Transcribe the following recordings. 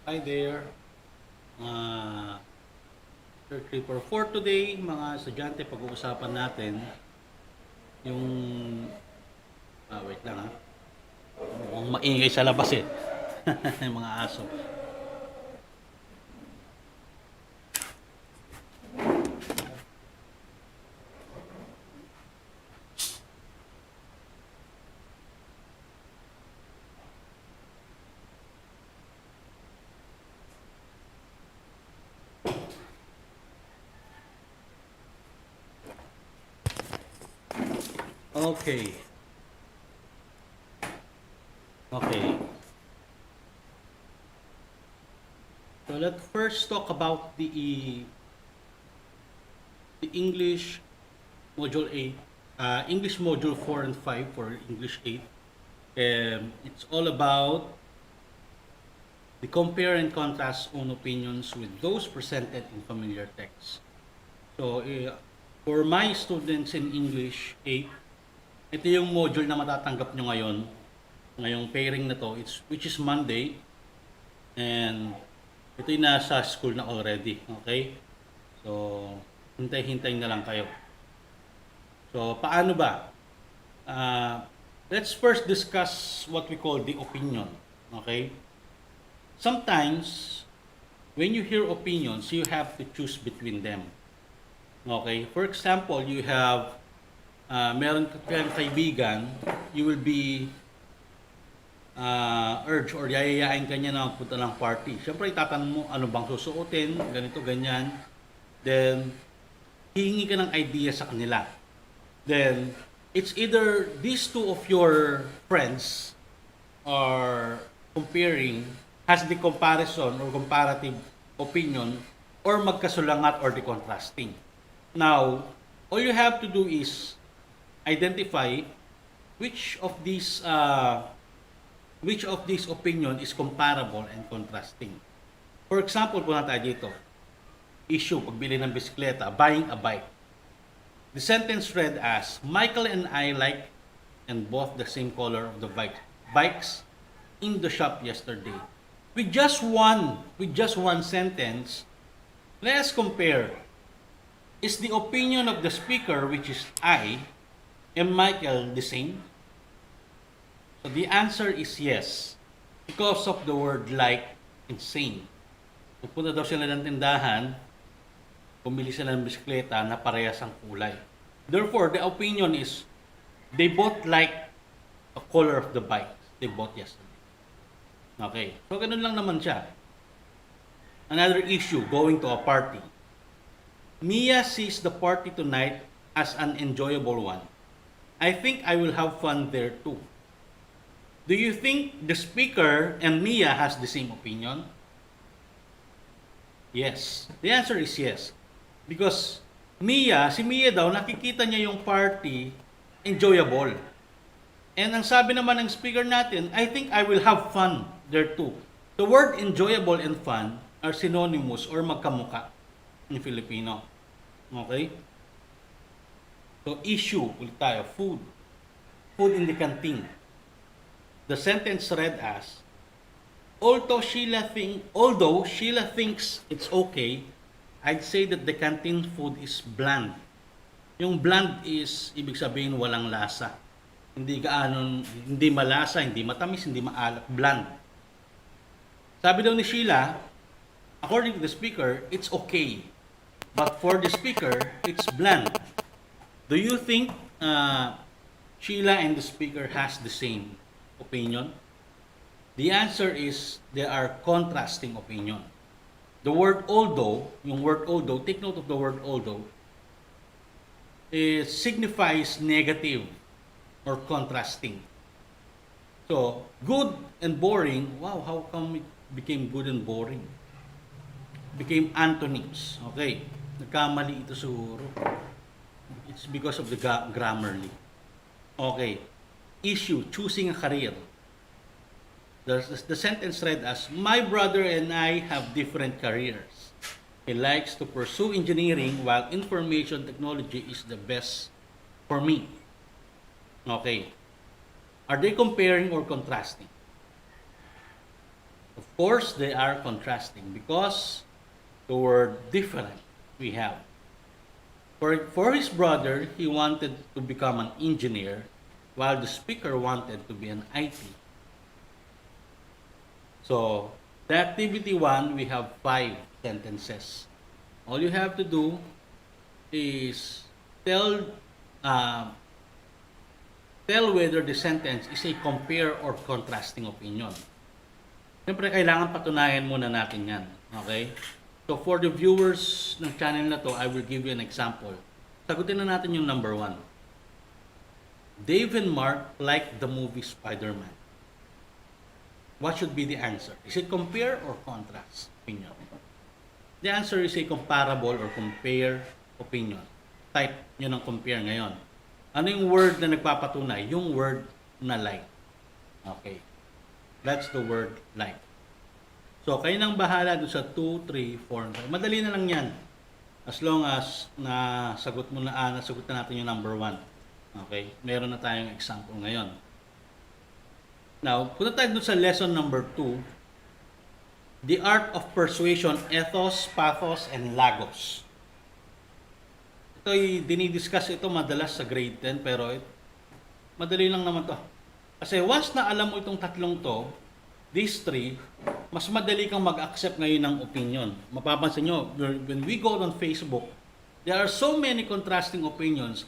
Hi there, uh, TeacherTripper. For today, mga estudyante, pag-uusapan natin yung, wait lang ha, mukhang maingay sa labas eh, yung mga aso. Okay, okay. So let's first talk about the English Module 8, English Module 4 and 5 for English 8. It's all about the compare and contrast own opinions with those presented in familiar texts. So, for my students in English 8, ito yung module na matatanggap nyo ngayon, ngayong pairing na to, which is Monday, and ito yung nasa school na already, okay? So, hintay-hintay na lang kayo. So, paano ba? Let's first discuss what we call the opinion, okay? Sometimes, when you hear opinions, you have to choose between them. Okay? For example, you have meron kang kaibigan, you will be urge or yayayain ka niya na magpunta ng party. Siyempre, itatanong mo ano bang susuotin, ganito, ganyan. Then, hihingi ka ng idea sa kanila. Then, it's either these two of your friends are comparing, has the comparison or comparative opinion, or magkasulangat or the contrasting. Now, all you have to do is identify which of these opinion is comparable and contrasting. For example, punta tayo dito. Issue, pagbili ng bisikleta, buying a bike. The sentence read as, Michael and I like and bought the same color of the bikes in the shop yesterday. With just one sentence, let's compare. Is the opinion of the speaker, which is I, and Michael the same? So the answer is yes, because of the word like and same. Pupunta daw sila ng tindahan, pumili sila ng bisikleta na parehas ang kulay. Therefore, the opinion is they both like a color of the bike they bought yesterday. Okay, so ganun lang naman siya. Another issue, going to a party. Mia sees the party tonight as an enjoyable one. I think I will have fun there too. Do you think the speaker and Mia has the same opinion? Yes. The answer is yes. Because si Mia daw, nakikita niya yung party enjoyable. And ang sabi naman ng speaker natin, I think I will have fun there too. The word enjoyable and fun are synonymous or magkamuka in Filipino. Okay? So, issue, ulit tayo, food. Food in the canteen. The sentence read as, although Sheila thinks it's okay, I'd say that the canteen food is bland. Yung bland is, ibig sabihin, walang lasa. Hindi malasa, hindi matamis, hindi maalat, bland. Sabi daw ni Sheila, according to the speaker, it's okay. But for the speaker, it's bland. Do you think Sheila and the speaker has the same opinion? The answer is there are contrasting opinion. The word although, yung word although, take note of the word although, it signifies negative or contrasting. So, good and boring, wow, how come it became good and boring? Became antonyms. Okay, nagkamali ito siguro. It's because of the grammarly. Okay, issue, choosing a career. The sentence read as, my brother and I have different careers. He likes to pursue engineering while information technology is the best for me. Okay. Are they comparing or contrasting? course, they are contrasting because the word different we have. For his brother, he wanted to become an engineer, while the speaker wanted to be an IT. So, the activity 1, we have 5 sentences. All you have to do is tell uh, tell whether the sentence is a compare or contrasting opinion. Siyempre, kailangan patunayan muna natin yan. Okay? So, for the viewers ng channel na to, I will give you an example. Sagutin na natin yung number 1. Dave and Mark like the movie Spider-Man. What should be the answer? Is it compare or contrast opinion? The answer is a comparable or compare opinion. Type nyo ng compare ngayon. Ano yung word na nagpapatunay? Yung word na like. Okay. That's the word like. So, kayo nang bahala doon sa 2, 3, 4, 5. Madali na lang yan. As long as nasagot na natin yung number 1. Okay? Meron na tayong example ngayon. Now, punta tayo doon sa lesson number 2. The Art of Persuasion, Ethos, Pathos, and Lagos. Ito'y dinidiscuss ito madalas sa grade 10, pero madali lang naman to. Kasi once na alam mo itong tatlong to, these 3, mas madali kang mag-accept ngayon ng opinion. Mapapansin nyo, when we go on Facebook, there are so many contrasting opinions.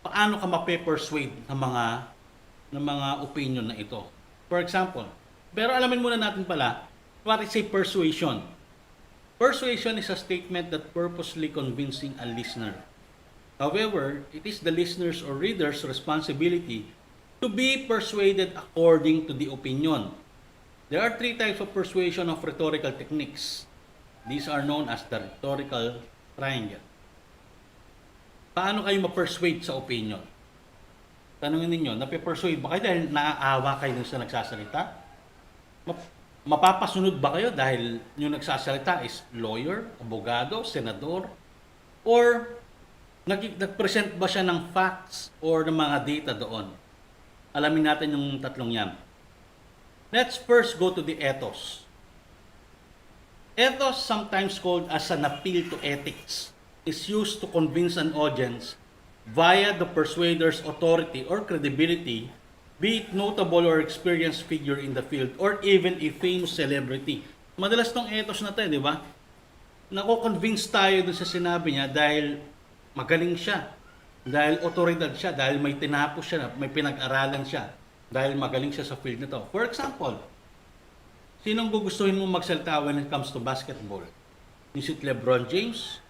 Paano ka mape-persuade ng mga opinion na ito? For example, pero alamin muna natin pala, what is a persuasion? Persuasion is a statement that purposely convincing a listener. However, it is the listener's or reader's responsibility to be persuaded according to the opinion. There are 3 types of persuasion of rhetorical techniques. These are known as the rhetorical triangle. Paano kayo ma-persuade sa opinion? Tanungin ninyo, nape-persuade ba kayo dahil naaawa kayo sa nagsasalita? Mapapasunod ba kayo dahil yung nagsasalita is lawyer, abogado, senador? Or nag-present ba siya ng facts or ng mga data doon? Alamin natin yung tatlong yan. Let's first go to the ethos. Ethos, sometimes called as an appeal to ethics, is used to convince an audience via the persuader's authority or credibility, be it notable or experienced figure in the field, or even a famous celebrity. Madalas tong ethos na to, di ba? Nako-convince tayo dun sa sinabi niya dahil magaling siya, dahil otoridad siya, dahil may tinapos siya, may pinag-aralan siya, dahil magaling siya sa field na to. For example, sinong gugustuhin mo magsalita when it comes to basketball? Is it LeBron James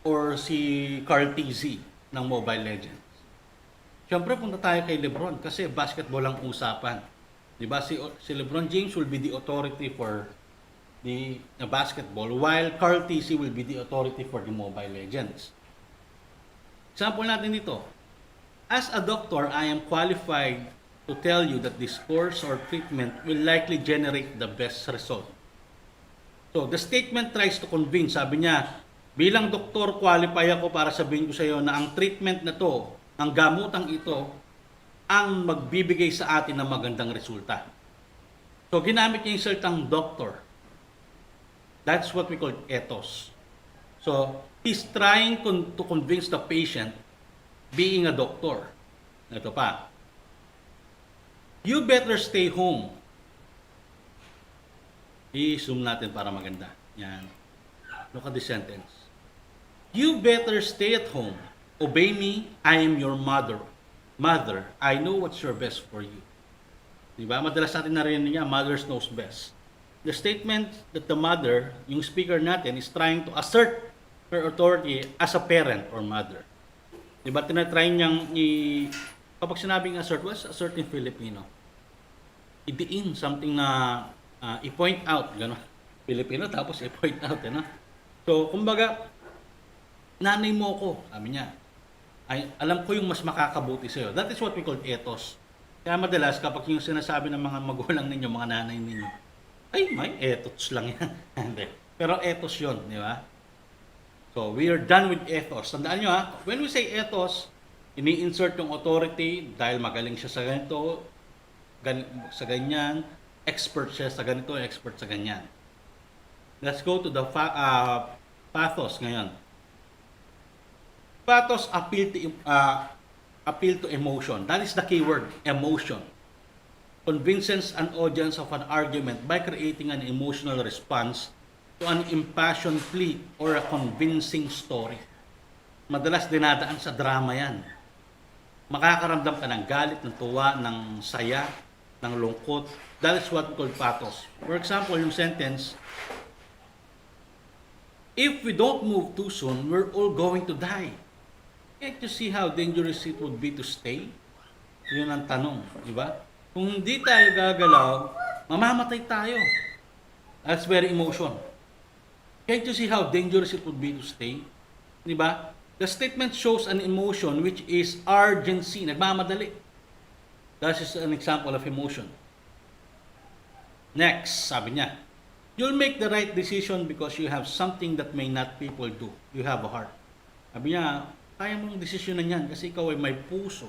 or si Carl TZ ng Mobile Legends? Siyempre, punta tayo kay LeBron kasi basketball ang usapan. Diba? Si LeBron James will be the authority for the basketball, while Carl TZ will be the authority for the Mobile Legends. Example natin dito. As a doctor, I am qualified to tell you that this course or treatment will likely generate the best result. So, the statement tries to convince. Sabi niya, bilang doktor, qualify ako para sabihin ko sa iyo na ang treatment na to, ang gamutang ito, ang magbibigay sa atin ng magandang resulta. So, ginamit niya yung salitang doctor. That's what we call ethos. So, he's trying to convince the patient being a doctor. Ito pa. You better stay home. I-zoom natin para maganda. Yan. Look at the sentence. You better stay at home. Obey me, I am your mother. Mother, I know what's your best for you. Diba? Madalas natin narinig niya, mothers knows best. The statement that the mother, yung speaker natin, is trying to assert her authority as a parent or mother. Diba? Tinatry niyang kapag sinabing assert, what's assert in Filipino? Idiin, something na i-point out, gano'n. Filipino, tapos i-point out, ano? So, kumbaga, nanay mo ko, sabi niya. Ay, alam ko yung mas makakabuti sa'yo. That is what we call ethos. Kaya madalas, kapag yung sinasabi ng mga magulang ninyo, mga nanay ninyo, ay, may ethos lang yan. Pero ethos yun, di ba? So, we are done with ethos. Tandaan nyo ha, when we say ethos, ini-insert yung authority dahil magaling siya sa ganito, sa ganyan, expert siya sa ganito, expert sa ganyan. Let's go to the pathos ngayon. Pathos appeal to emotion. That is the key word, emotion. Convinces an audience of an argument by creating an emotional response to an impassioned plea or a convincing story. Madalas dinadaan sa drama yan. Makakaramdam ka ng galit, ng tuwa, ng saya, ng lungkot. That is what we call pathos. For example, yung sentence, if we don't move too soon, we're all going to die. Can't you see how dangerous it would be to stay? Yun ang tanong, di ba? Kung hindi tayo gagalaw, mamamatay tayo. That's very emotion. Can't you see how dangerous it would be to stay? Di ba? The statement shows an emotion which is urgency, nagmamadali. That is an example of emotion. Next, sabi niya, you'll make the right decision because you have something that may not people do. You have a heart. Sabi niya, kaya mong desisyonan yan kasi ikaw ay may puso.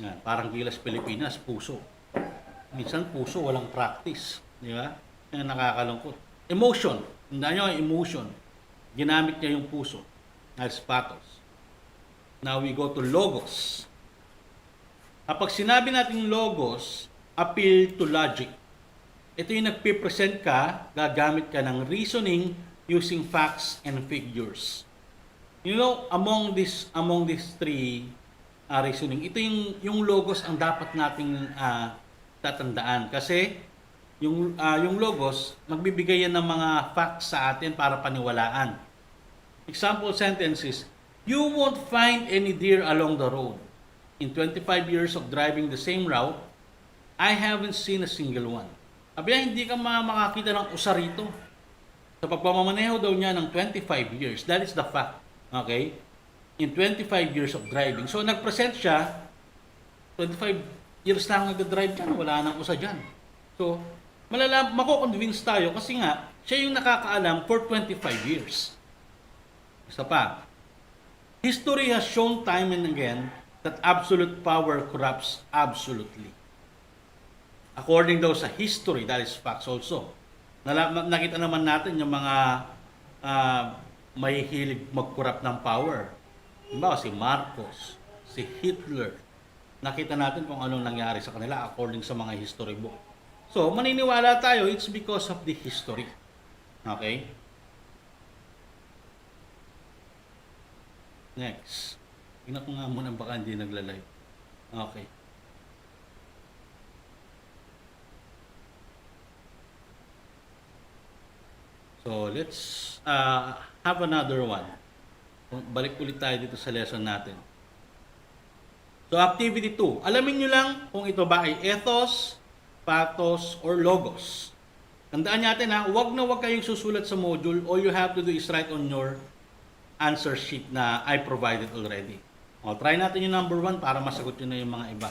Yan, parang Gilas Pilipinas, puso. Minsan puso, walang practice. Di ba? Yan nakakalungkot. Emotion. Hindi nyo emotion. Ginamit niya yung puso. As pathos. Now we go to logos. Kapag sinabi natin logos, appeal to logic. Ito yung nagpipresent ka, gagamit ka ng reasoning using facts and figures. You know, among these three reasoning, ito yung logos ang dapat nating tatandaan. Kasi yung logos, magbibigay yan ng mga facts sa atin para paniwalaan. Example sentences, you won't find any deer along the road. In 25 years of driving the same route, I haven't seen a single one. Sabi niya, hindi ka makakita ng usa rito. Sa pagpamamaneho daw niya ng 25 years, that is the fact. Okay? In 25 years of driving. So, nag-present siya, 25 years na akong nag-drive dyan, wala nang usa dyan. So, mako-convince tayo kasi nga, siya yung nakakaalam for 25 years. Isa pa, history has shown time and again that absolute power corrupts absolutely. According daw sa history, that is facts also. Nakita naman natin yung mga may hilig mag-corrupt ng power. Diba, si Marcos, si Hitler. Nakita natin kung anong nangyari sa kanila according sa mga history book. So, maniniwala tayo, it's because of the history. Okay? Next. Tingnan ko nga muna baka hindi nagla-live. Okay. So, let's have another one. Balik ulit tayo dito sa lesson natin. So, activity 2. Alamin nyo lang kung ito ba ay ethos, pathos, or logos. Tandaan natin ha, huwag kayong susulat sa module. All you have to do is write on your answer sheet na I provided already. O, try natin yung number 1 para masagot nyo na yung mga iba.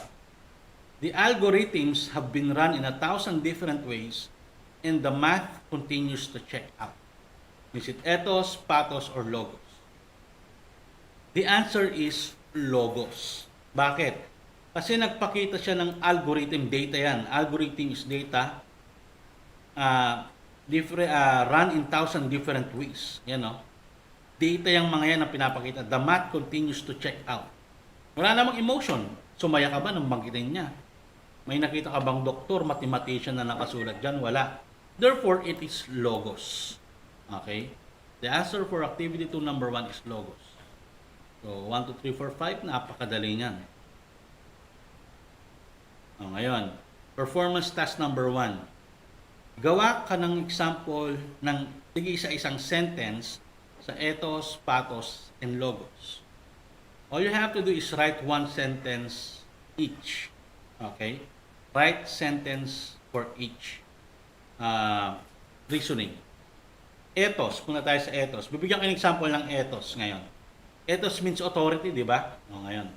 The algorithms have been run in 1,000 different ways and the math continues to check out. Is it ethos, pathos, or logos? The answer is logos. Bakit? Kasi nagpakita siya ng algorithm, data yan. Algorithm is data run in 1,000 different ways. Yan, no? Data yung mga yan ang pinapakita. The math continues to check out. Wala namang emotion. Sumaya ka ba nang banggitin niya? May nakita ka bang doktor, mathematician na nakasulat dyan? Wala. Therefore, it is logos. Okay? The answer for activity 2 number 1 is logos. So, 1, 2, 3, 4, 5, napakadali niyan. O, ngayon, performance task number 1. Gawa ka ng example ng isa-isang sentence sa ethos, pathos, and logos. All you have to do is write one sentence each. Okay? Write sentence for each reasoning. Ethos, punta tayo sa ethos. Bibigyan ko ng example ng ethos ngayon. Ethos means authority, di ba? O, ngayon.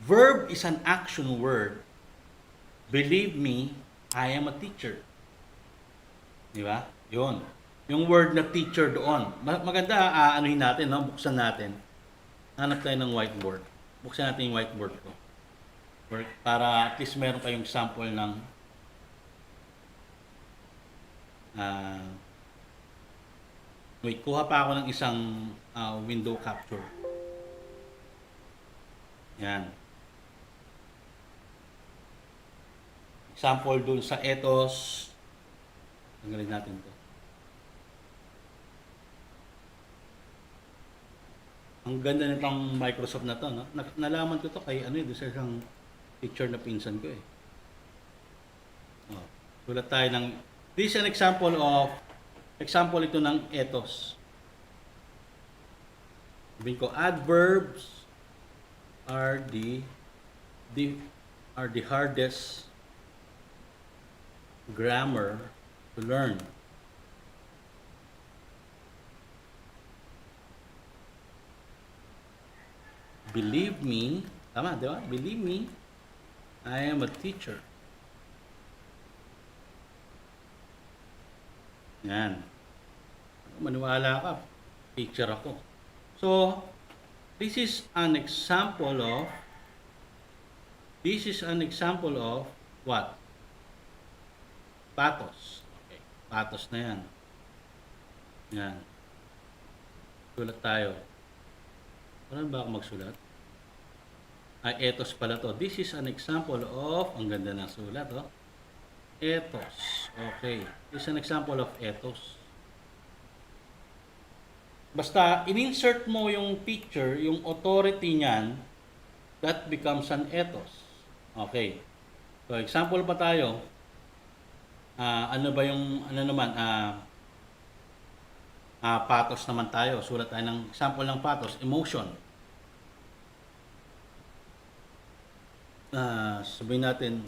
Verb is an action word. Believe me, I am a teacher. Di ba? Yun. Yung word na teacher doon. Maganda, anuhin natin, no? Buksan natin. Hanap tayo ng whiteboard. Buksan natin yung whiteboard ko. work para at least meron kayong sample ng ah, wait, kuha pa ako ng isang window capture. Yan. Example dun sa Ethos. Tanggalin natin to. Ang ganda nitong Microsoft na to, no? Nalaman ko to kay ano, doon sa isang teacher na pinsan ko eh. Oh, sulat tayo ng, this is an example ito ng Ethos. Sabihin ko, adverbs are the hardest grammar to learn. Believe me, tama, di ba? Believe me, I am a teacher. Yan. Maniwala ka, teacher ako. So, this is an example of what? Patos. Okay. Patos na yan. Yan. Sulat tayo. Paano ba ako magsulat? Ethos pala to. This is an example of, ang ganda ng sulat, oh. Ethos. Okay. This is an example of ethos. Basta, in-insert mo yung picture, yung authority niyan, that becomes an ethos. Okay. So, example pa tayo. Ano ba yung, ano naman, patos naman tayo. Sulat tayo ng example ng patos. Emotion. Sabihin natin,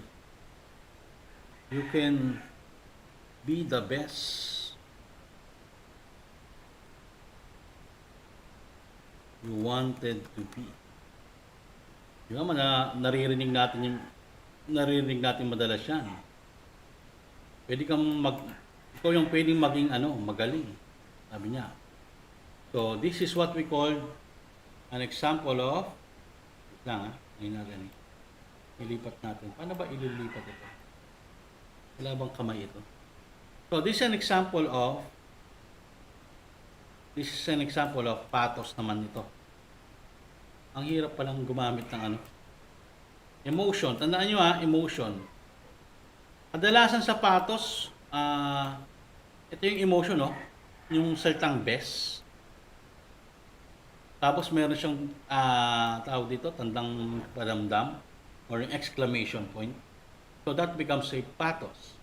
you can be the best you wanted to be. Di ba, naririnig natin madalas yan. Pwede kang ikaw yung pwedeng maging magaling. Sabi niya. So, this is what we call an example of, ilipat natin. Paano ba ililipat ito? Wala bang kamay ito? So, this is an example of patos naman ito. Ang hirap palang gumamit ng emotion. Tandaan nyo emotion. Kadalasan sa patos, ito yung emotion, no? Yung salitang best. Tapos meron siyang tawag dito, tandang padamdam or yung exclamation point. So that becomes a patos.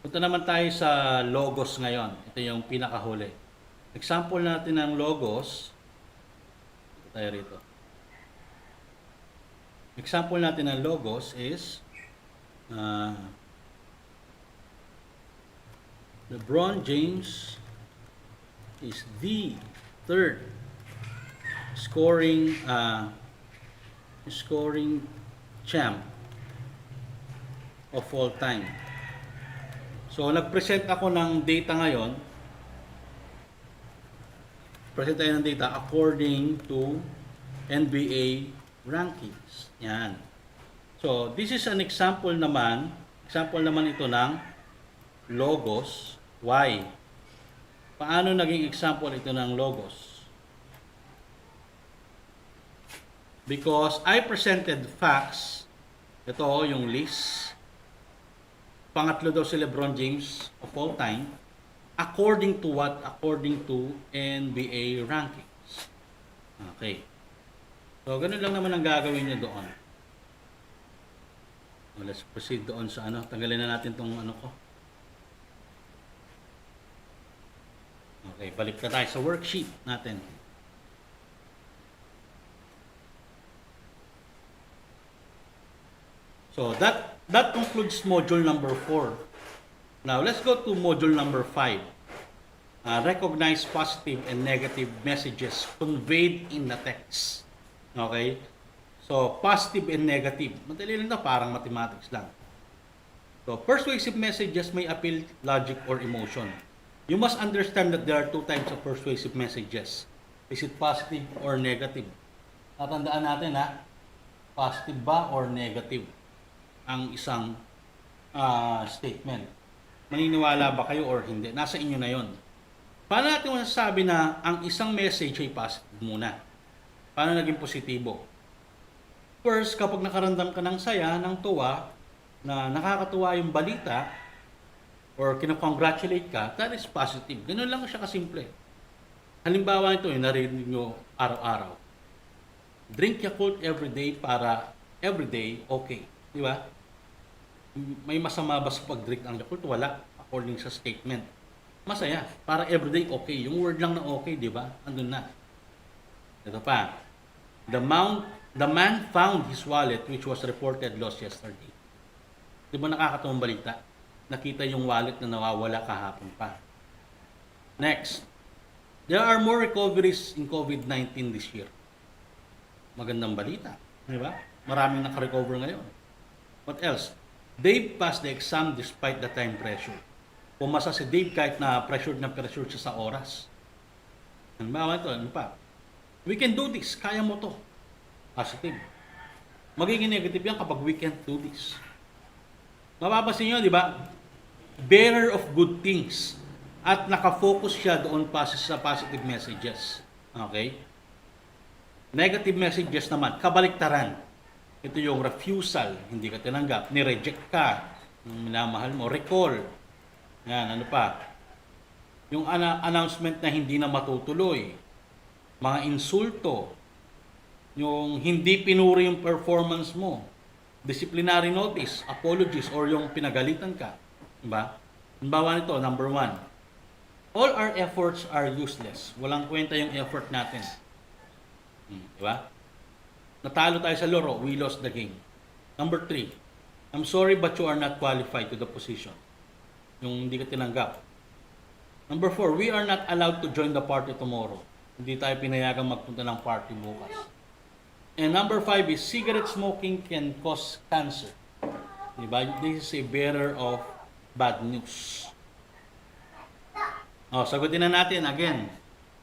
Punta naman tayo sa logos ngayon. Ito yung pinakahuli. Example natin ng logos. Ito tayo rito. Example natin ng logos is LeBron James is the third scoring champ of all time. So, nag-present ako ng data ngayon. Present tayo ng data according to NBA rankings. Yan. So, this is an example naman ito ng logos. Why? Paano naging example ito ng logos? Because I presented facts. Ito yung list. Pangatlo daw si LeBron James of all time. According to what? According to NBA rankings. Okay. So, ganun lang naman ang gagawin nyo doon. Let's proceed doon sa tanggalin na natin tong ko. Okay, balik na tayo sa worksheet natin. So that concludes module number 4. Now let's go to module number 5. Recognize positive and negative messages conveyed in the text. Okay? So, positive and negative. Madali lang ito, parang mathematics lang. So, persuasive messages may appeal, logic, or emotion. You must understand that there are two types of persuasive messages. Is it positive or negative? Tatandaan natin Positive ba or negative ang isang statement? Maniniwala ba kayo or hindi? Nasa inyo na yon. Paano natin masasabi na ang isang message ay positive muna? Paano naging positibo? First, kapag nakaramdam ka ng saya, ng tuwa, na nakakatuwa yung balita, or kinakongratulate ka, that is positive. Ganun lang siya kasimple. Halimbawa ito, yung narinig nyo araw-araw. Drink Yakult everyday para everyday okay. Di ba? May masama ba sa pag-drink ng Yakult? Wala. According sa statement. Masaya. Para everyday okay. Yung word lang na okay, di ba? Andun na. Ito pa. The man found his wallet which was reported lost yesterday. Di ba nakakatawang balita? Nakita yung wallet na nawawala kahapon pa. Next. There are more recoveries in COVID-19 this year. Magandang balita. Di ba? Maraming nakarecover ngayon. What else? Dave passed the exam despite the time pressure. Pumasa si Dave kahit na pressured siya sa oras. Halimbawa ito, ano pa? We can do this. Kaya mo to. Positive. Magiging negative yan kapag we can't do this. Mapapansin nyo, di ba? Bearer of good things. At nakafocus siya doon sa positive messages. Okay? Negative messages naman, kabaliktaran. Ito yung refusal, hindi ka tinanggap, ni-reject ka, ng minamahal mo, recall. Yan, ano pa? Yung announcement na hindi na matutuloy. Mga insulto, yung hindi pinuri yung performance mo, disciplinary notice, apologies, or yung pinagalitan ka. Diba? Halimbawa nito, number 1, all our efforts are useless. Walang kwenta yung effort natin. Diba? Natalo tayo sa laro, we lost the game. Number 3, I'm sorry but you are not qualified to the position. Yung hindi ka tinanggap. Number 4, we are not allowed to join the party tomorrow. Hindi tayo pinayagang magpunta ng party bukas. And number 5 is cigarette smoking can cause cancer. Diba? This is a bearer of bad news. Sagutin na natin again.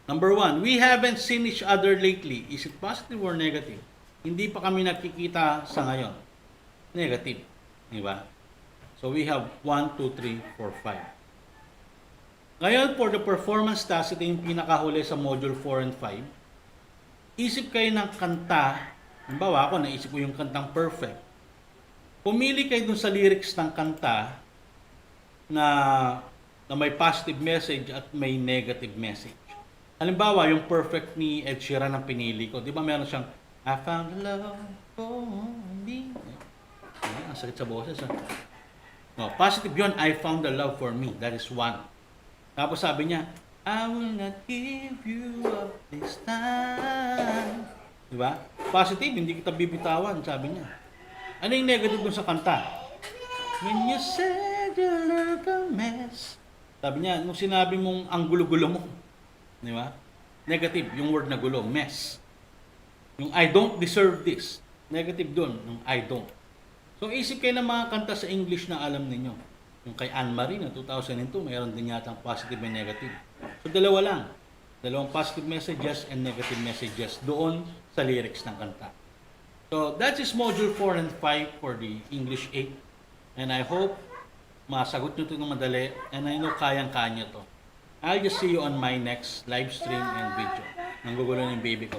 Number 1, we haven't seen each other lately. Is it positive or negative? Hindi pa kami nakikita sa ngayon. Negative. Diba? So we have 1, 2, 3, 4, 5. Ngayon, for the performance task, ito yung pinakahuli sa module 4 and 5. Isip kayo ng kanta. Halimbawa ako, naisip ko yung kantang perfect. Pumili kayo dun sa lyrics ng kanta na may positive message at may negative message. Halimbawa, yung perfect ni Ed Sheeran ang pinili ko. Di ba meron siyang, I found love for me. Ang sakit sa boses. Positive yun, I found the love for me. That is 1. Tapos sabi niya, I will not give you up this time. Diba? Positive, hindi kita bibitawan, sabi niya. Ano yung negative dun sa kanta? When you said you look a mess. Sabi niya, nung sinabi mong ang gulo-gulo mo. Diba? Negative, yung word na gulo, mess. Yung I don't deserve this. Negative dun, yung I don't. So isip kayo ng mga kanta sa English na alam ninyo. Yung kay Anne-Marie na 2002, mayroon din yata positive and negative. So dalawa lang. Dalawang positive messages and negative messages doon sa lyrics ng kanta. So that is module 4 and 5 for the English 8. And I hope masagot nyo ito ng madali. And I know kayang-kaya to. I'll just see you on my next live stream and video. Nanggugulo ng baby ko.